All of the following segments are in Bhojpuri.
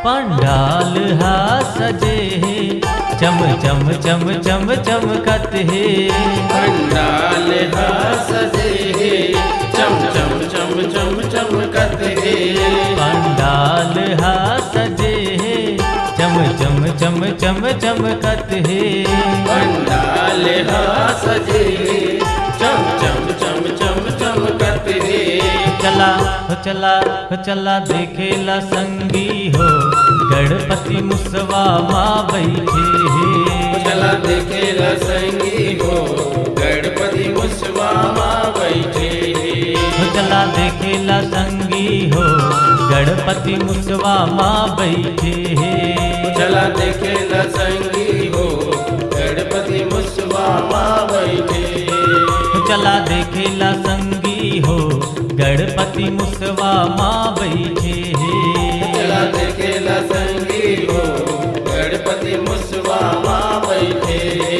पंडाल हा सजे है चम चम चम चम चमकत है। पंडाल हा सजे है चम चम चम चम चमकत है। पंडाल हा सजे है चम चम चम चम चमकत है। पंडाल हा सजे चम चम चम चम चमकत है। चला देखेला संगी हो गणपति मुसवा माँ बैठे है। चला देखेला संगी हो गणपति मुसवा माँ बैठे है। चला देखेला संगी हो गणपति मुसवा माँ बैठे है। चला देखेला संगी हो गणपति मुसवा माँ बैठे है। चला देखेला संगी हो गणपति मुसवा माँ बैठे है। चला देखेला संगी हो गणपति मुसवा माँ बैठे है।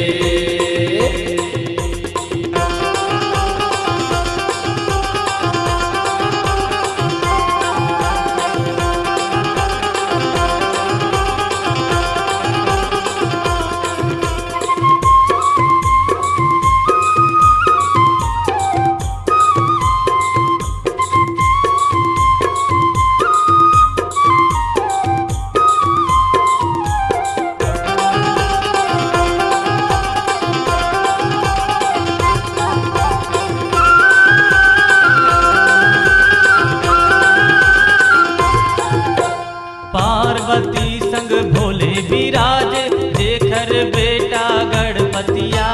पार्वती संग भोले विराजे जेखर बेटा गणपतिया।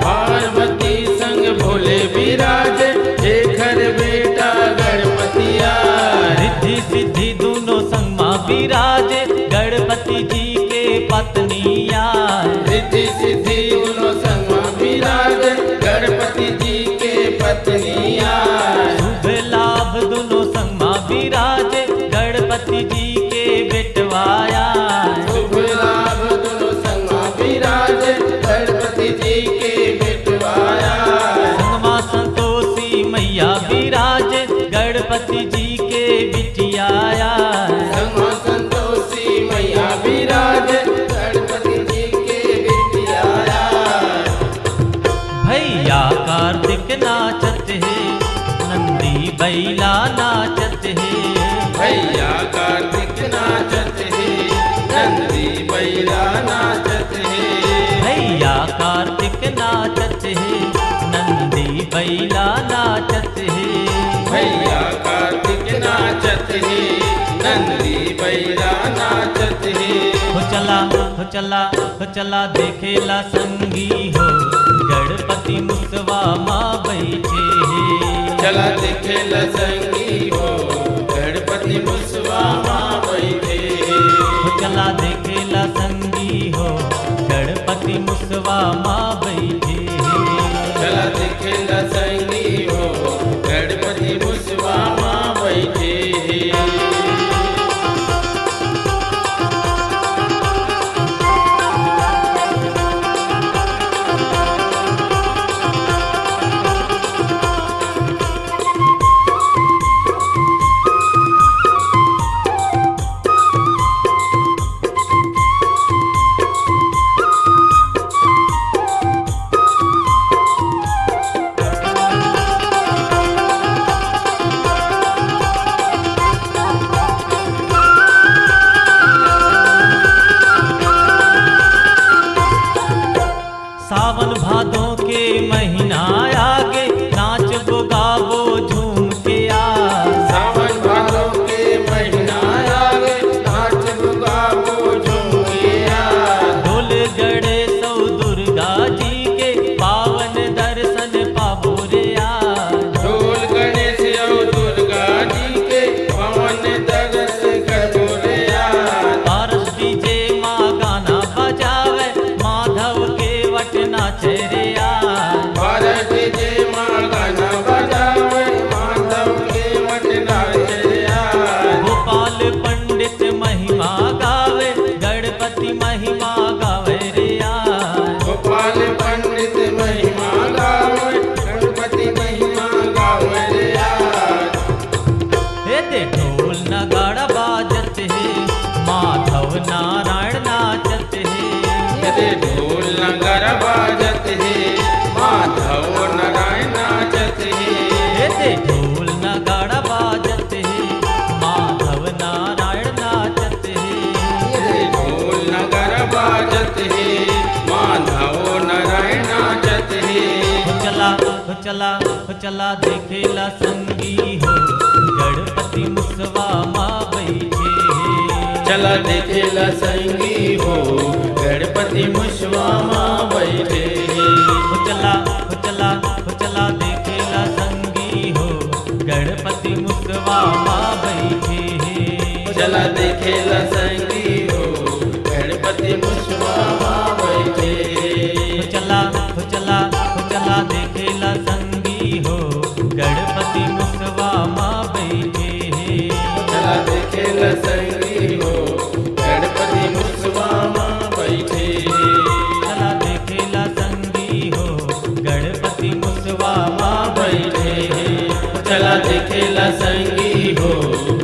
पार्वती संग भोले विराजे जेखर बेटा गणपतिया। रिद्धि सिद्धि दोनों संग माँ विराजे गणपति जी के पत्निया। रिद्धि सिद्धि दोनों संग माँ विराजे गणपति जी के पत्निया। शुभ लाभ दोनों संग माँ विराजे गणपति जी के बेटवाया। शुभ लाभ दोनों संग माँ विराजे गणपति जी के बेटवाया। संगमा संतोषी मैया विराजे गणपति जी के बिटियाया। संगमा संतोषी मैया विराजे गणपति जी के बिटियाया। भैया कार्तिक नाचत है नंदी बैला नाचत है। भैया कार्तिक नाचत है नंदी बैला नाचत है। भैया कार्तिक नाचत है नंदी बैला नाचत है। भैया कार्तिक नाचत है नंदी बैला नाचत है। चला देखेला संगी हो गणपति मुसवा माँ बैठे है। चला देखेला संगी हो गणपति मुसवा माँ बैठे है। चला देखेला संगी हो गणपति मुसवा माँ बैठे है। चला देखेला संगी हो गणपति मुसवा माँ बैठे है। सावन भादों के महीना आगे नाच वो गावो झूम के आ। सावन भादों के महीना आगे नाच गावो झूम के आ। ढोल गड़े सौ दुर्गा जी के पावन दर्शन पावो रे आ। ढोल गणेश और दुर्गा जी के पावन दर्शन करो रे आ। पारस डीजे माँ गाना बजावे माधव के वट नाचे रे आ। भारत जय माँ गाना बजावे माधव के वट नाचे रे आ। गोपाल पंडित महिमा गावे गणपति महिमा गावे रे आ। गोपाल पंडित महिमा गावे गणपति महिमा गावे रे आ। हे दे ढोल नगाड़ा बाजत है माँ माधव नारायण नाचत है। रे ढोल नगर बाजत है माधव नारायण नाचत है। रे ढोल नगाड़ा बाजत है माधव नारायण नाचत है। रे ढोल नगर बाजत है माधव नारायण नाचत है। चला देखेला संगी हो गणपति मुसवा माँ बैठे है। चला देखेला संगी हो गणपति मुसवा माँ बैठे है। चला देखेला संगी हो गणपति मुसवा माँ बैठे है। चला देखेला संगी हो गणपति मुसवा माँ बैठे है। चला देखेला संगी हो गणपति मुसवा माँ बैठे है। चला देखेला संगी हो गणपति मुसवा माँ बैठे है। चला देखेला संगी हो गणपति मुसवा माँ बैठे है। चला देखेला संगी हो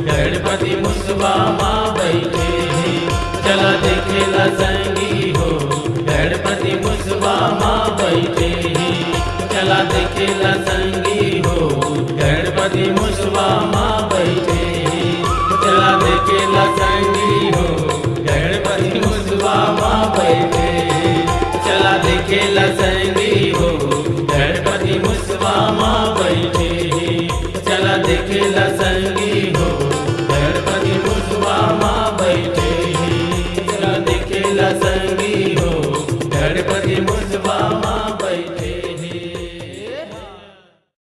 गणपति मुसवा माँ बैठे है। चला देखेला संगी हो गणपति मुसवा माँ बैठे है। चला देखेला संगी हो गणपति मुसवा माँ बैठे है। चला देखेला संगी हो गणपति मुसवा माँ बैठे है। चला देखेला संगी हो गणपति मुसवा माँ बैठे है। चला देखेला संगी